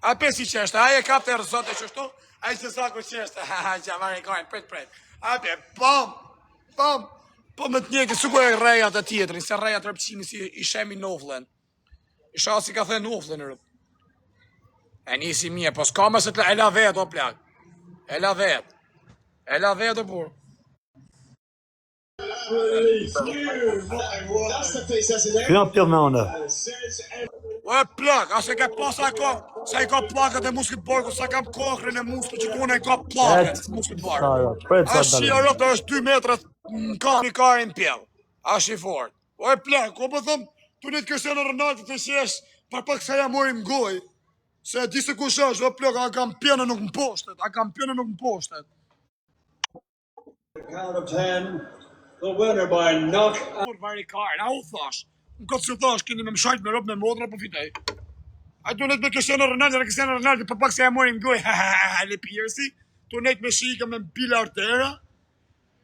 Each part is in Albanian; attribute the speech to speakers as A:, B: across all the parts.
A: A pesi qeshte, aje kapte e rëzote qështu, aje që sa ku qeshte, që marri kajnë, pret. A pe, pom, po më të njëti, su ku e rejat e tjetërin, se rejat rëpqimi si i shemi noflen. I shasi ka the noflen rëp. E nisi mje, po s'ka më se të e la vet, o plak. E la vet, o pur.
B: Kjo pjell me one.
A: O e plak, ase ka pasa sa i ka plakët e muskit borgu, sa kam kokrën e muskit që kone i ka plakët muskit borgu. A shia rëpë është 2 metra në kam i karin pjell. A shi fort. O e plak, ko po thëm, tu një të Cristiano Ronaldo të shesh, par pak sa ja morim goj. Se di se kush është, o plak, a kampionë nuk më poshtet,
C: Count of 10, the winner by knockout.
A: Vari karin, a u thash, në këtë që thash, keni me më shajt me rëpë me modra, po fitej. A tu net me Cristiano Ronaldo, për pak se ja morim goj, le pjersi, tu net me shika me pila artera,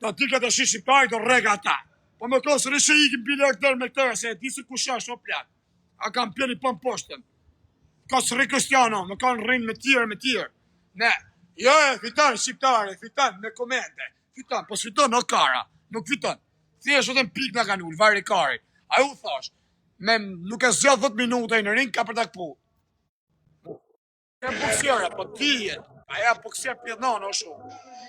A: ta tika të shishi pari të rega ata. Po me kosë rëshë ikim pila artera me këtëra, se e di se kush është, o plak. A kampioni pëm poshtën. Kosë rri Cristiano, me kanë rrinë me tjerë. Ne, jo e, fitan, shqiptare, fitan, me komente. Fitan, po s'fiton, o kara, nuk fiton. Thjesht edhe në pik nga kanë ullë, vari kari. A ju thash, nuk e zgjat 10 minuta i në ring, ka për takpu. E boksjera, po tijet, aja boksjer pjednon o shumë.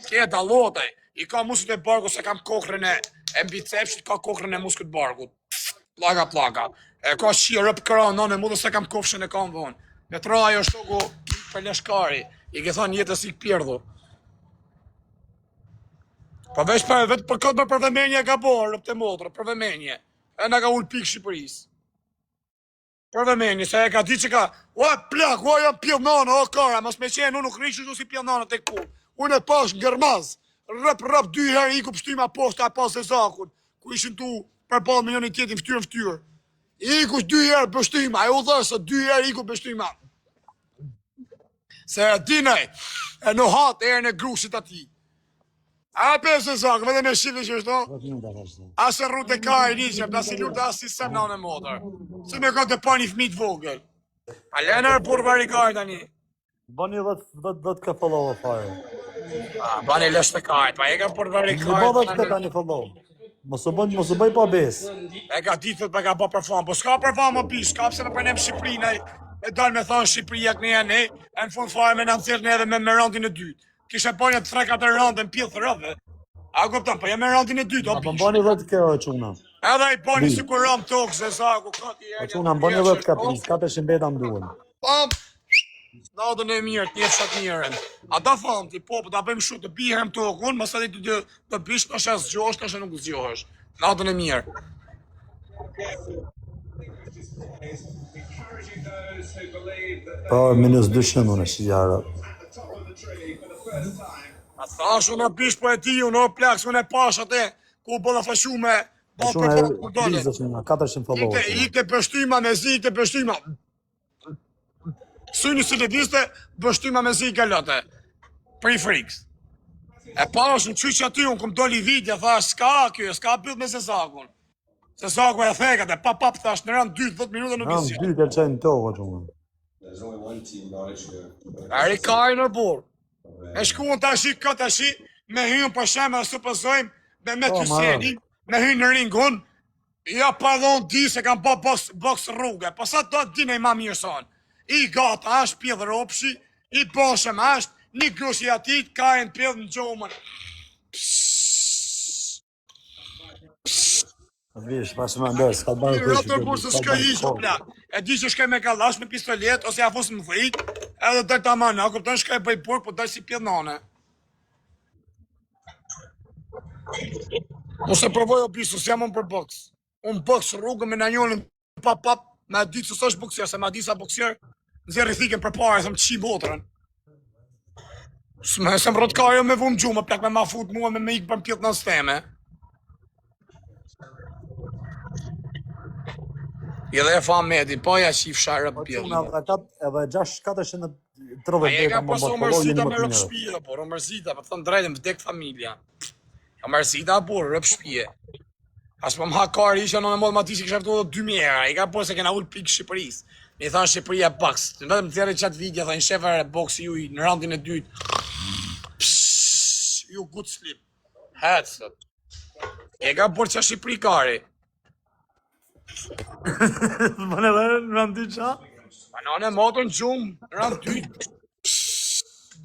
A: Kje dalotaj, i ka muskët e bargu se kam kokrën e bicepsit, ka kokrën e muskët bargut. Plaka. E ka shia rëpë këra në mu dhe se kam kofshën e kam vonë. Me tra ajo shoku për leshkari, i ke thonë jetës i këpjerdhu. Po veç vetë për këtë për vëmenje ka borë, rëpë të motrë, për vëmenje. E nga ka ullë pikë Shqipërisë. Për vëmenje, se e ka di që ka, o plak, o jam pjellnana, o kara, mas me qenë, unë nuk rishë që si pjellnana të këpu. Unë e pash në gërmaz, rëp 2 herë i ku pështyma poshta e pas e zakun, ku ishin tu për balë me njën i tjetin ftyrë. I ku 2 herë pështyma, e u dhe se 2 herë i ku pështyma. Se e dinaj, e në hatë erën e grushit ati. A pesë e zakë, vëdhe me shqive që është do? Asë rrute ka e rishë, da si lurë da si sem në në motër. Se me ka të pa një fmit vogël. A lenër për varikajt tani.
B: Bani 10 ka follow fare.
A: Bani lështë të kajt, pa e ka për varikajt.
B: Në bëdhe të ka një follow. Mos u bëj pa besë.
A: E ka ditët për ka pa përfam, po s'ka përfam më pish, s'ka pëse në përnem Shqipërinë, e dalë me thonë Shqipëria këne janë e në fund fare me në nëzirë në edhe me randin e dytë. Kishe po një 3-4 randë në pjellë rëve. A kuptan, po jam me randin e dytë, o pish.
B: Po bani 10 kjo, quna.
A: Edhe i bani si kur rëmë tokë, se sa, ku këti e...
B: Po quna, bani 10 ka pris, 400 beta më duhen.
A: Pam, natën e mirë, t'jetë shatë mirën. A da famë ti, po da bëjmë shu të bihem tokë, unë, mësa di të bish, të shë zgjohës, të shë nuk zgjohës. Natën e mirë.
B: Po, -200 unë e shqyjarë.
A: A thash unë a bish po e ti unë, o plaks, unë e pash atë, ku bëlla fashu me...
B: Shuna e bizës nga 400 followers.
A: Ikte pështyma me zi, ikte pështyma. Syni si lediste, pështyma me zi i galote. Për i friks. E pash në qyqë aty, unë këm doli vidja, thash, s'ka kjo, s'ka pyll me Zezakun. Zezaku e thekat, e pap, thash, në rënë 2-10 minuta nuk i zhjë.
B: Në 2 të qenë tokë, quna.
A: Ari kajnë në burë. E shkuën të ashi, këtë ashi, me hynë për shemë dhe supëzojmë, me të sjenin, me hynë në ringun, ja pardon di se kam po boks rrugë, po sa do të dinej ma mirë sonë. I gata ashtë pjedhë ropshi, i boshëm ashtë, një grushi atit, kajnë pjedhë në gjomën.
B: Vish, pas më ndës, ka bërë të
A: shkë. Rëtër se s'ka ishë, plak. E di që shkaj me kalash me pistolet, ose ja fosë më vrit, edhe dërë ta mana, këpëtën shkaj bëj burë, po dërë si pjedhënane. Mos e provoj o bisu, s'jam unë për boks. Unë boks rrugën me në njëllën pap, me ditë se s'është boksjer, se me di sa boksjer, zjerë i thiken për pare, thëmë qi botrën. Se më rotkajo me vumë gjumë, plak me ma fut mua, me ikë për pjetë në steme. I dhe e fa medi, po ja qif sharë për pjetë.
B: Edhe 430
A: A e ka
B: më
A: paso
B: bërë,
A: mërzita me rëpë shpije, por, o mërzita, për thënë drejtëm, vdek familja. O mërzita, por, rëpë shpije. As po më hakar isha në modë ma ti që kështë aftu dhe 2 mjera, i ka po se kena ullë pikë Shqipëris. Mi thanë Shqipëria boks. Vetëm të thjerë qatë video, thajnë shefare boksi ju në randin e dytë. Ju good sleep. Hecët. E ka bërë qa Shqipëri kari.
B: Më në dhe në rëndi qa?
A: Banane motën gjumë, në rand dytë.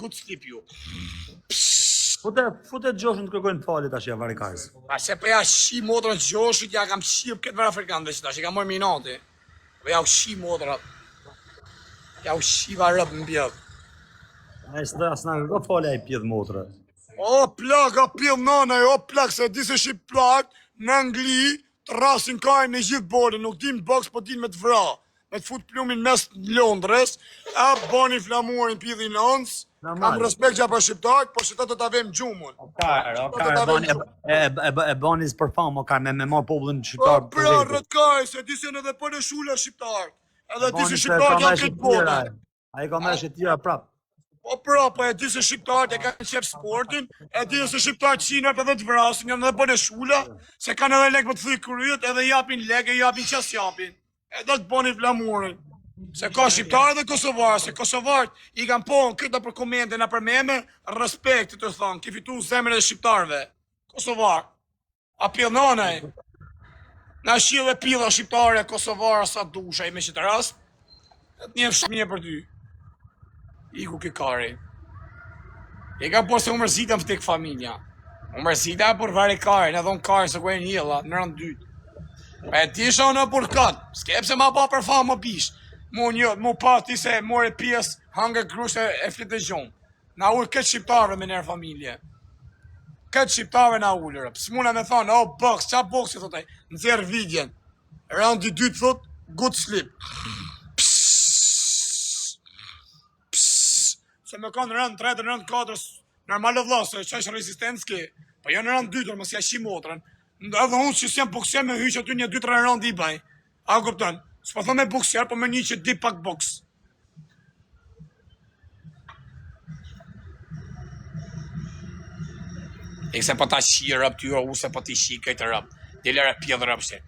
A: Good sleep ju.
B: Fute Gjoshën të kërkojnë falit ashtë ja varikarës.
A: A se për ja shi motrën Gjoshit, ja kam shqip këtë vërë Afrikanë dhe që tash, i kam mërë minati. Për ja u shi motrat. Ja u shiva rëpë në pjedhë.
B: A i së dhe asë në kërko falja i pjedhë motrë.
A: O plak, a pjedhë nane, o plak, se di se shqip plak, në Angli, të rasin kajnë në gjithë bolin, nuk din boks, po din me të vra. Me të fut plumin mes Londres, a bani flamurin pjedhin lëndës, kam respekt gja për shqiptarët, po shqiptarët të t'avem gjumën.
B: E banis për famë, me marë popullin
A: O
B: shqiptarë.
A: pra, rëtkaj, se di se në dhe për në shule shqiptarët. Edhe di se shqiptarët janë këtë botë.
B: A i ka me shqitira prapë.
A: Po pra, po e di se shqiptarët e kanë qef sportin, e di se shqiptarët qinat edhe të vrasin, janë edhe për në shule, se kanë edhe lek për të thuj kryet, edhe japin lek, e japin qas japin. Edhe të bani flamurin. Se ka shqiptarë dhe kosovarë, se kosovarët i kanë ponë këta për komente në për meme, respekt të thonë, ki fitu zemën e shqiptarëve. Kosovarë. A pilnonaj. Na shile pila shqiptare kosovarë sa dusha i me që të rast, e të njef shmije për ty. Iku ki kari. I ka por se u mërzita më ftek familja. U mërzita për vari kari, në dhonë kari se kujnë jela, në rëndë dytë. E ti shë në burkat, s'kep se ma pa për famë më bish. Mu pa ti se more pjesë hangë grushe e flitë dhe gjonë. Na ullë këtë shqiptarve me nërë familje. Këtë shqiptarve na ullë, rëpë. S'muna me thonë, o boks, qa boks i thotaj, në zerë vidjen. Raundi dytë thot, good sleep. Se me kanë rënd 3, rënd 4, normal o vlasë, që është rezistencë ki. Po jo në rënd 2, mësë ja shi motrën. Edhe unë që s'jam boksier me hyqë aty një 2-3 rënd i baj. A kupton? S'po thë me boksier, po me një që di pak boks. E këse po ta shi rëp ty, u se po ti shi këtë rëp. Dile rëp pjedhë rëp shte.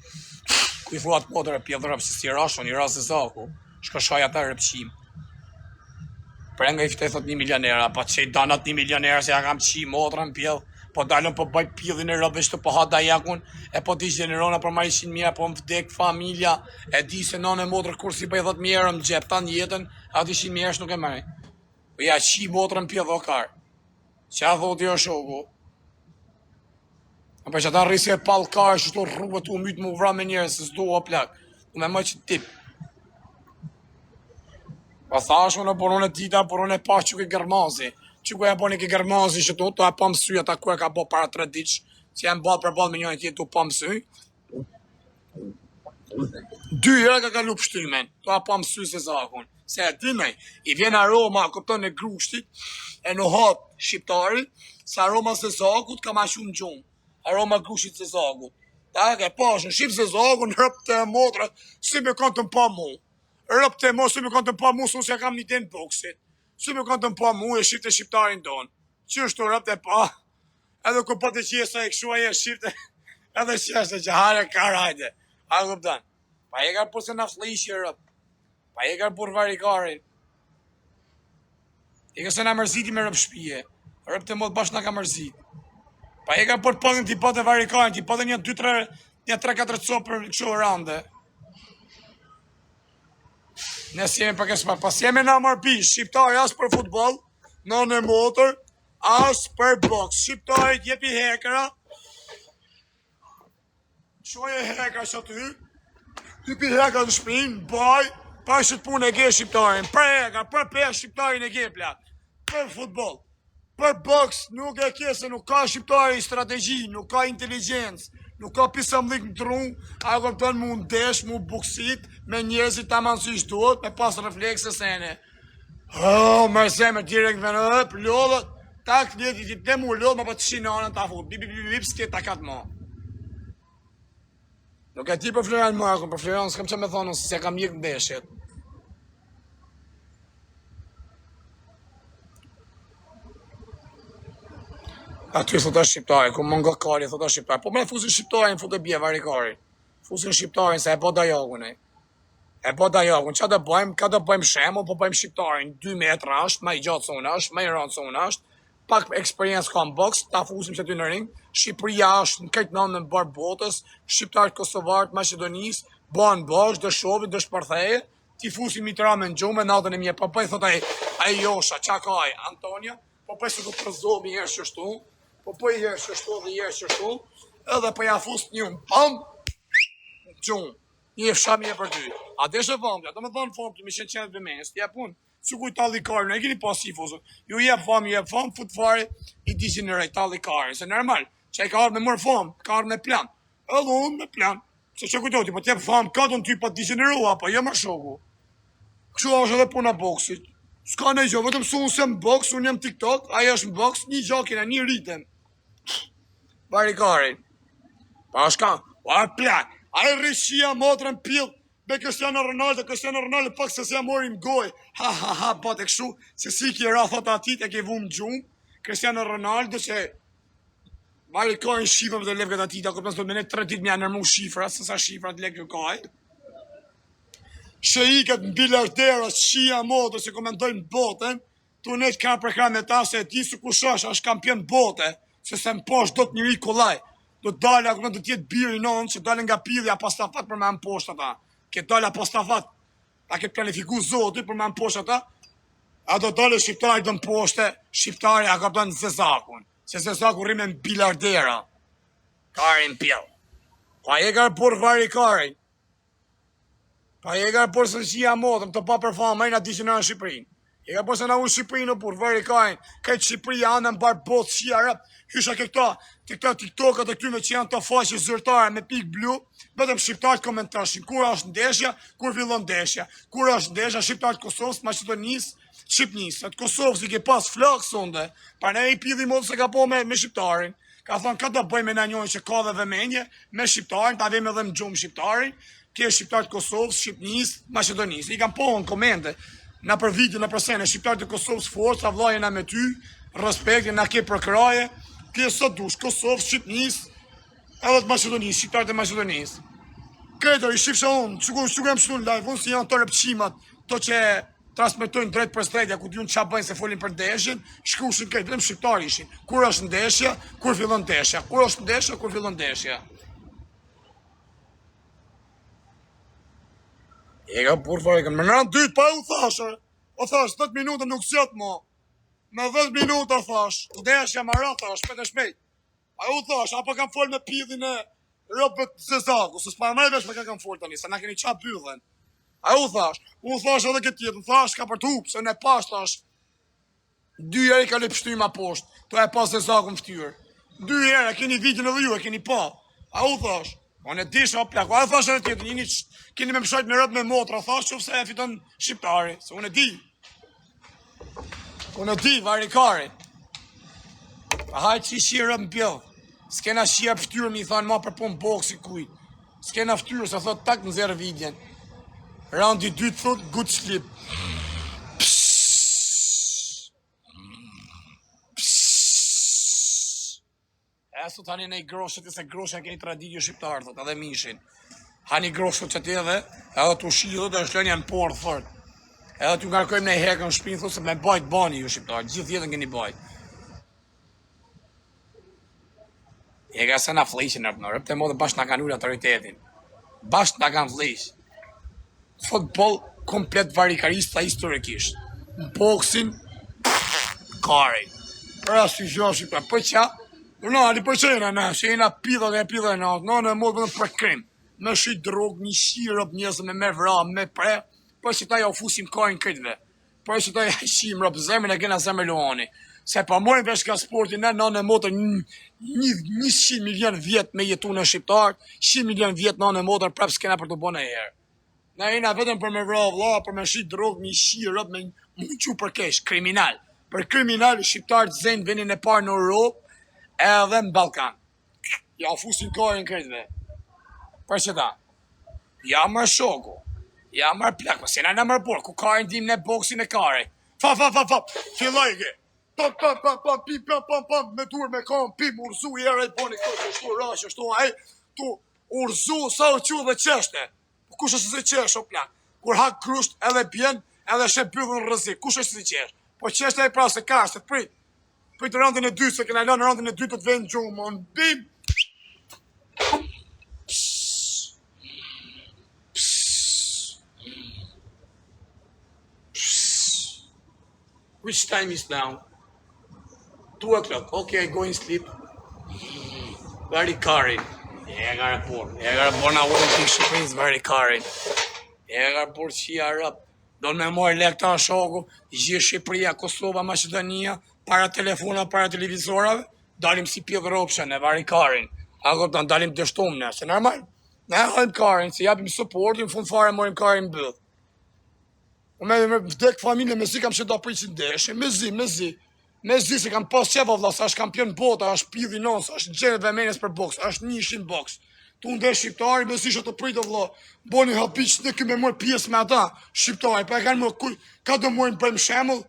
A: Ku i thuat modë rëp pjedhë rëp, se si rashon, i rasë zaku. Shko shaj ata rëp shim. Pre nga i fite thot 1 milionera, pa që i danat 1 milionera se ja kam qi motrën pjedhë. Po dalën po baj pjedhin e rëbësh të po hata jakun, e po ti gjenerona për marrë 100.000, po më vdek familja, e di se nane motrë kur si bëj 10.000 më gjep tanë jetën, ati 100.000 nuk e marrë. Po ja qi motrën pjedhë o karë. Qa thot jo shoku? Për që ta rrisje e palë karë, që të rrugët u mytë më vra me njerë, se s'do o plak. U me më që tip. Po thashme në poron e tita, poron e pa që ke gërmazi. Që ku e boni ke gërmazi që to e pa mësuj ata ku e ka bo para 3 ditë, që janë balë për balë me njënë tjetë, to pa mësuj. 2 herë ka kalu pështymen, to e pa mësuj se zakon. Se e dinej, i vjen aroma, këpton e grushtit, e në hatë shqiptari, se aroma se zakut ka ma shumë gjumë. Aroma grushtit se zakut. Ta e ke pashën, shqip se zakun, rëp të motrat, si me kanë të mpa mu. Rëp të mo, si me kanë të mpa mu, se kam një den boksit. Si me kanë të mpa mu e shqipte shqiptarin tonë. Që është të rëp të pa, edhe ku pa të qesa e këshua e shqipte, edhe qesa që hare karajde. A këptan, pa e ka për se na flishi rëp, pa e ka për varikarin. E ka se na mërziti me rëp shpije, rëp të mod bashkë na ka mërzit. Pa e ka për pëllin t'i patë e varikarin, t'i patë një 3-4 copë për këshu rande. Nësë jemi për kësë pas jemi në marbi, shqiptari asë për futbol, në në motor, asë për boks. Shqiptari jepi hekera, shoje hekera që të hy, jepi hekera në shpinë, baj, pa që të punë e ge shqiptarin, për hekera, për pe shqiptarin e ge plak, për futbol. Për boks nuk e kese, nuk ka shqiptari strategji, nuk ka inteligencë. Nuk ka pisa mlik në tru, a këpton mu ndesh, mu buksit, me njerëzit ta manë si shtuot, me pas reflekse sene. Me zemë direkt me në ëp, lodhët, tak njëti ti të mu lodhë, ma pa të shinanën ta fut, bip, s'ke ta katë ma. Nuk e ti për Florian Markun, për Florian s'kam që me thonë, se kam mjek ndeshjet. Aty thot është shqiptari, ku më nga kari thot është shqiptari. Po me fusin shqiptarin, fut e bje varikarin. Fusin shqiptarin, se e po dajakun e. E po da jo, që do bëjmë, ka do bëjmë shemull, po bëjmë shqiptarin 2 metra është, ma i gjatë se unë është, ma i rëndë se unë është, pak eksperiencë ka në boks, ta fusim që ty në ring, Shqipëria është në këtë nëmë në barë botës, Shqiptarët, Kosovarët, Macedonisë, banë bosh, dë shovit, dë shpërtheje, ti fusim i tëra me në gjumë, natën e mje, po pëj thot a i Josha, qa ka aj, Antonija, po pëj se ku përzomi jeshtë qështu, po pëj jeshtë qështu dhe jeshtë qështu, edhe pëj a fus një pam, gjumë. Një fshami e për ty. A deshe famja, do me thonë famë të mi shenë qenet për menës, t'jep unë, që kuj tali karën, e kini pas si fosë, ju jep famë, fut fare, i digenerej tali karën, se normal, që e ka arë me mërë famë, ka arë me plan, edhe unë me plan, se që kujtoti, po t'jep famë, ka të në ty pa digeneru, apo jë më shoku. Kështu është edhe puna boksit, s'ka në gjo, vetëm su unë se më boks, unë jem TikTok, aja është më boks, një gjakina, një rritën. Bari karin. Pa është ka, plak. A e rishia motrën pil, be Cristiano Ronaldo pak se se morim goj. Ha, bat e kështu, se si ki ra thot atit e ke vu më gjumë, Cristiano Ronaldo që vari kajnë shifrave të levgat atit, ako përës do të menet 3 dit me anërmu shifra, se sa shifra të levgat kaj. Shë i këtë në bilarderas, shia motrë, se komendojnë botën, tu net ka përkra me ta se ti su kushash, është kampion bote, se se më posh do të njëri kolaj. Do të dalë, ako do tjetë biri nonë, që dalë nga pidhja apostafat për me më poshtë ata. Këtë dalë apostafat, a këtë planifiku zoti për me më poshtë ata, a do dalë shqiptari do më poshtë, shqiptari a ka përnë Zezakun, se Zezaku rime në bilardera. Karin pjell. Pa e ka rëpur vari karin. Pa e ka rëpur së në qia modëm, të pa për fama, i nga di që në Shqipërinë. E ka përse në u Shqipërinë në pur, vari karin, këtë Shqipëria anë në barë botë qia rëp, hysha këta TikTokat e këtyme që janë të faqe zyrtare me pik blu, vetëm shqiptarët komentashin, kur është ndeshja, kur fillon ndeshja, kur është ndeshja, shqiptarët Kosovës, Macedonisë, Shqipnisë, atë Kosovës i ke pas flak sonde, pa ne i pidhi modë se ka po me shqiptarin, ka thonë ka të bëjmë në njojnë që ka dhe vëmenje, me shqiptarin, ta veme edhe më gjumë shqiptarin, ke shqiptarët Kosovës, Shqipnisë, Macedonisë, i kam po në komente, na për video, na për sene, shqiptarët e Kosovës forca, vlaje na me ty, respektin, na ke për kraje, ke sot dush, Kosovë, Shqipnisë, edhe të Macedonisë, shqiptarët e Macedonisë. Këtër, i shqipësha unë, që jem shtu në live, unë si janë të rëpqimat, to që transmitojnë drejt për drejtja, ku t'ju në qa bëjnë se folin për ndeshjen, shkushin këtë, vetëm shqiptar ishin. Kur është ndeshja, kur fillon ndeshja, kur është ndeshja, kur fillon ndeshja. E ka pur fare, më nëran dytë, pa u thashë, o thash, 10 minuta nuk sjetë mo. Me 10 minuta thash, ndeshja mara thash, shpejt. A u thash, apo kam fol me pidhin e Robert Zezaku, se s'pa me vesh me ka kam fol tani, se na keni qa bydhen. A u thash edhe këtë tjetë, thash ka për t'hup, se ne pas thash, 2 herë i ka le pështu ma poshtë, to e pas Zezaku më ftyrë. 2 herë, keni vitin edhe ju, e keni pa. A u thash, unë e disha o plak, a u thash edhe tjetë, keni me mshajt me rëp me motra, thash që se e fiton shqiptari, se unë e di. Unë e di, varikari. A hajtë që i shirë më pjellë. S'kena shia ftyrë mi thanë ma për punë boksi kujt. S'kena ftyrë, se thot tak në zerë vidjen. Raundi 2 thot, good sleep. E sot hani nej groshët, e se groshën keni traditio shqiptarë, thot, edhe mishin. Hani groshët që t'jedhe, edhe t'u shilë, dhe është lënja në porë, thot. Edhe t'ju ngarkojmë në hekën shpinë, thot, se me bajt bani ju shqiptarë, gjithë jetën keni bajt. E ka se na flishin në rëpë të modë bashkë nga kanë ullë autoritetin. Bashkë nga kanë flish. Fotbol komplet varikarista historikisht. Në boksin, kari. Pra si gjoshi, pra për qa, ali për qena në, që jena pidha dhe në modë vëndë për krim. Me shi drog, një shirëp njëzë me vra, me pre, për që ta ja ufusim karin këtëve. Për që ta ja shim rëpë zemën e gena zemër luani. Se pa morin vesh ka sportin e në motër 100 milion vjet me jetu në shqiptar, 100 milion vjet në motër prap s'kena për të bënë e herë. Na jena vetëm për me vra vla, për me shi drog, me shi rëp, me muqu për kesh, kriminal. Për kriminal, shqiptarët zenë venin e parë në Europë edhe në Balkan. Ja fusin karin këtëve. Për që ta, ja mërë shoku, ja mërë plak, më sena në mërë por, ku karin dim në boksin e kare. Fa, filloj ke. Pam, me dur me kam, pim, urzu, i ere, boni, kështë, shtu, rashë, shtu, tu, urzu, sa u që dhe qeshte. Kush është se qesh, o plak. kur hak krusht edhe pjen, edhe shep pyllën rrezik. Kush është si qesh? Po qesh e pra se ka, se të prit. Prit rëndin e 2, se kena lënë rëndin e 2 të vend gjumë, mon bim. Which time is now? 2 o'clock. Okay, go and sleep. Very caring. E gara bona Olympic Shqipërisë, very caring. E gara por qia rëp. Do me mojë lek ta shoku, gjithë Shqipëria, Kosova, Maqedonia, para telefona, para televizorave, dalim si pjedhë ropshën e very caring. Ako të dalim dështum ne, se normal. Ne hajmë caring, se japim supportin, fund fare morim caring bëdh. Me vdek familje, me zi kam që do prisin deshe, me zi se kam pas qeva vla, sa është kampion bota, është pidhi non, sa është gjenet dhe menes për boks, është nishin boks. Tu ndesh shqiptari, me zi që të pritë vla, boni hapiq në këmë e mërë pjesë me ata, shqiptari, pa e kanë më, ka do mojnë bëjmë shemull?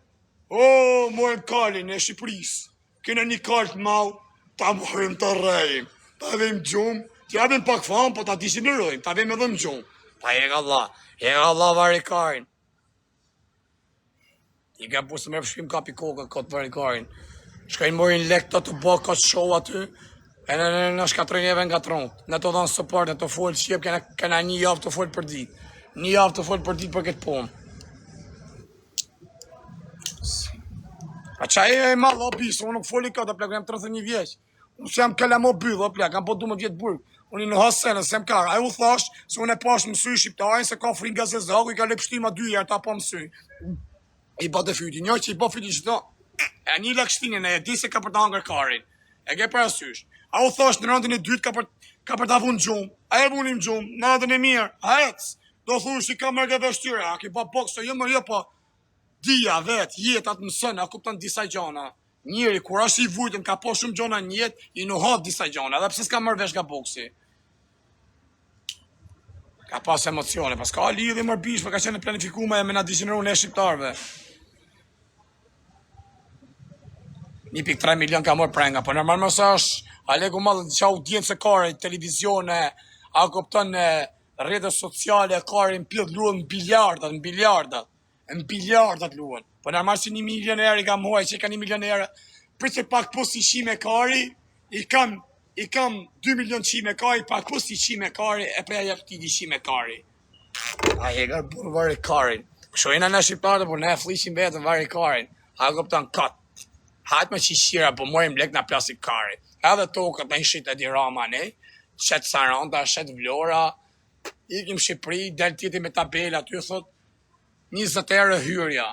A: O, mojnë kalin e Shqipërisë, kene një kalë të malë, ta mojnë të rejmë, ta vejmë gjumë, t'jabim pak famë, po ta disinërojmë, ta vejmë edhe më gjumë. Pa e ka Allah varikarin. I ka pusë me përshpim kapi koka këtë varikarin. Shkajnë morin lek të bëhë këtë show aty, e në shkatrën neve nga tronë. Në të dhanë support, në të folë qjep, kena një javë të folë për ditë. Një javë të folë për ditë për këtë punë. A qaj e malë o bisë, unë nuk foli këtë, plek, jam 31 vjeqë. Unë se jam kella mo bëllë, o plek, kam po 12 vjetë burgë. Unë i në hasene, se më karë. A u thash, se unë e pash mësuj shqiptarin, se ka frin nga zezaku, i ka lepshtima 2 herë, ta po mësuj. I ba të fyti, një që i ba fyti qëto, e një lakështinin e di se ka për të hangër karin. E ke për asysh. A u thash, në rëndin e dytë ka për të avun gjumë. A e vunim gjumë, në rëndin e mirë, a ecë. Do thush si ka mërge veshtyre, a ki ba bokso, jo mërë jo pa. Dia, vetë, jetat mësën, a kuptan disa gjona. Njeri, kur ashtë i vujtën, ka po shumë gjona njetë, i në hatë disa gjona, edhe pse s'ka mërë vesh nga boksi. Ka pas emocione, pas ka lidhje mërë bish, për ka qenë planifikume me na dizinëru në shqiptarve. 1.3 milion ka mërë prenga, për normal mësë është, a legu madhë që audiencë se kare, televizione, a kupton në rrjetet sociale, kare në pjodh luën në biliardat luën. Për normal si 1 milioner i kam huaj, që i ka 1 milioner, për që pak pos i qime kari, i kam 2 milion qime kari, pak pos i qime kari, e për e jep ti di qime kari. A e gërë burë vari karin. Këshojna në shqiptarët, por ne e flishim vetën vari karin. A kupton katë. Hajtë me qishira, po morim lek në plasik kari. Edhe tokët në ishit e dirama, ne, shetë Saranda, shetë Vlora, ikim Shqipëri, del tjeti me tabela, ty thot, 20 euro hyrja.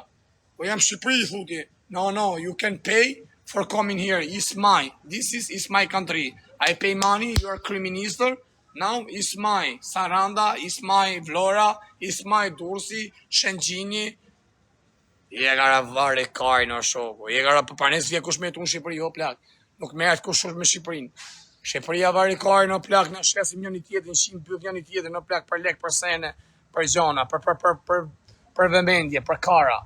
A: Po jam Shqipëri, thuti, no, you can pay for coming here, it's mine, this is my country. I pay money, you are criminalister, now it's my Saranda, it's my Vlora, it's my Durrësi, Shëngjini. I e gara varë e kaj në shoku. I e gara përpanes vje kush me tu në Shqipëri, o plak. Nuk merët kush me Shqipërin. Shqipëria varë e kaj në plak, në shkesim një tjetër, në shimë pyth një tjetër, në plak për lek, për sene, për gjona, për vëmendje, për kara.